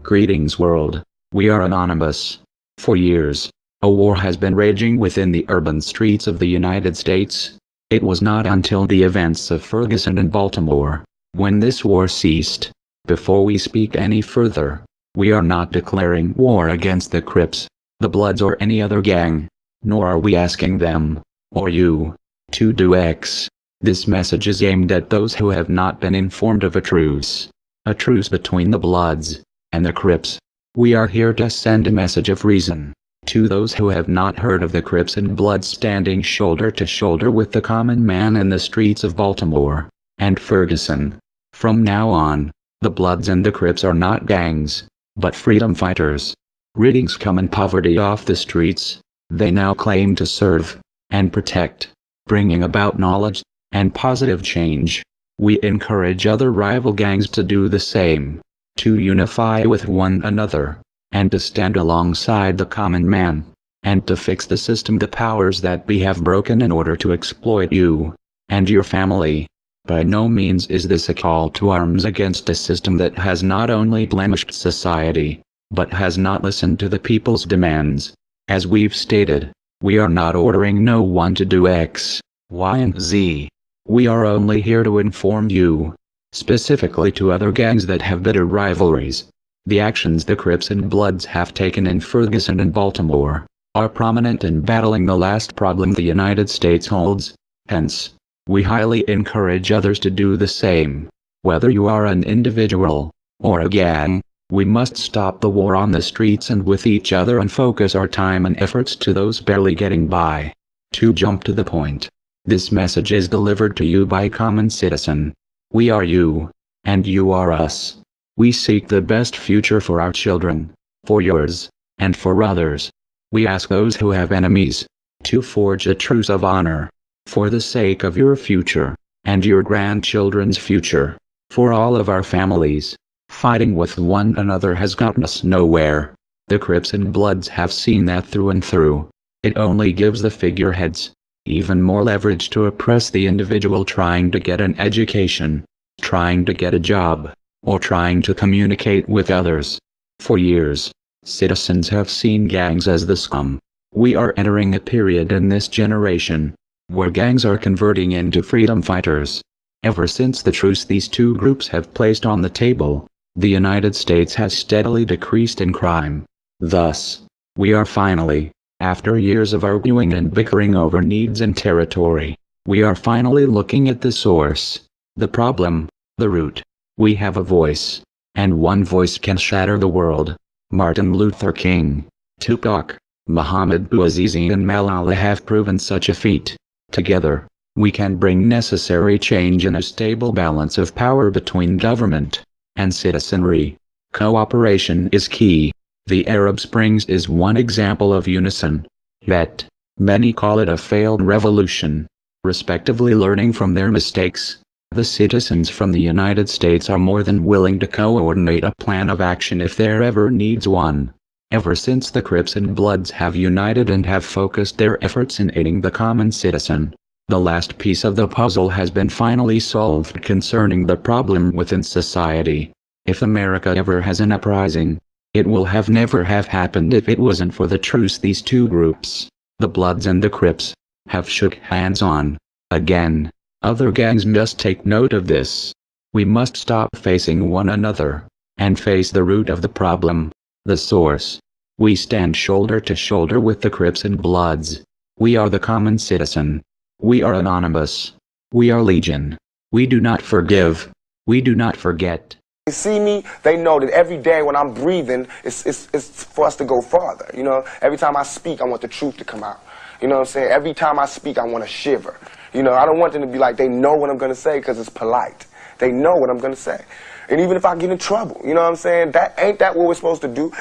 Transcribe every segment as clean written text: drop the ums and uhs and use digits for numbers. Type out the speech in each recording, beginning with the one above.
Greetings world. We are Anonymous. For years, a war has been raging within the urban streets of the United States. It was not until the events of Ferguson and Baltimore, when this war ceased. Before we speak any further, we are not declaring war against the Crips, the Bloods or any other gang, nor are we asking them, or you, to do X. This message is aimed at those who have not been informed of a truce between the Bloods and the Crips. We are here to send a message of reason to those who have not heard of the Crips and Bloods standing shoulder to shoulder with the common man in the streets of Baltimore and Ferguson. From now on, the Bloods and the Crips are not gangs, but freedom fighters, ridding scum and poverty off the streets. They now claim to serve and protect, bringing about knowledge and positive change. We encourage other rival gangs to do the same, to unify with one another, and to stand alongside the common man, and to fix the system the powers that be have broken in order to exploit you and your family. By no means is this a call to arms against a system that has not only blemished society, but has not listened to the people's demands. As we've stated, we are not ordering no one to do X, Y and Z. We are only here to inform you, specifically to other gangs that have bitter rivalries. The actions the Crips and Bloods have taken in Ferguson and Baltimore are prominent in battling the last problem the United States holds. Hence, we highly encourage others to do the same. Whether you are an individual or a gang, we must stop the war on the streets and with each other and focus our time and efforts to those barely getting by. To jump to the point, this message is delivered to you by common citizen. We are you, and you are us. We seek the best future for our children, for yours, and for others. We ask those who have enemies to forge a truce of honor, for the sake of your future, and your grandchildren's future. For all of our families, fighting with one another has gotten us nowhere. The Crips and Bloods have seen that through and through. It only gives the figureheads even more leverage to oppress the individual trying to get an education, trying to get a job, or trying to communicate with others. For years, citizens have seen gangs as the scum. We are entering a period in this generation where gangs are converting into freedom fighters. Ever since the truce these two groups have placed on the table, the United States has steadily decreased in crime. Thus, we are finally, after years of arguing and bickering over needs and territory, we are finally looking at the source, the problem, the root. We have a voice, and one voice can shatter the world. Martin Luther King, Tupac, Muhammad Bouazizi and Malala have proven such a feat. Together, we can bring necessary change in a stable balance of power between government and citizenry. Cooperation is key. The Arab Springs is one example of unison. Yet, many call it a failed revolution. Respectively learning from their mistakes, the citizens from the United States are more than willing to coordinate a plan of action if there ever needs one. Ever since the Crips and Bloods have united and have focused their efforts in aiding the common citizen, the last piece of the puzzle has been finally solved concerning the problem within society. If America ever has an uprising, it will never have happened if it wasn't for the truce these two groups, the Bloods and the Crips, have shook hands on. Again, other gangs must take note of this. We must stop facing one another, and face the root of the problem, the source. We stand shoulder to shoulder with the Crips and Bloods. We are the common citizen. We are Anonymous. We are Legion. We do not forgive. We do not forget. They see me, they know that every day when I'm breathing, it's for us to go farther. You know, every time I speak, I want the truth to come out. You know what I'm saying? Every time I speak, I want to shiver. You know, I don't want them to be like, they know what I'm going to say because it's polite. They know what I'm going to say. And even if I get in trouble, you know what I'm saying? Ain't that what we're supposed to do?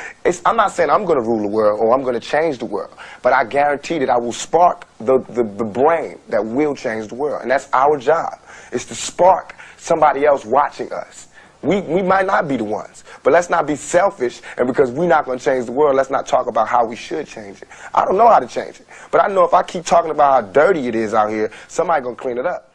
I'm not saying I'm going to rule the world or I'm going to change the world. But I guarantee that I will spark the brain that will change the world. And that's our job, is to spark somebody else watching us. We might not be the ones, but let's not be selfish, and because we're not going to change the world, let's not talk about how we should change it. I don't know how to change it, but I know if I keep talking about how dirty it is out here, somebody's going to clean it up.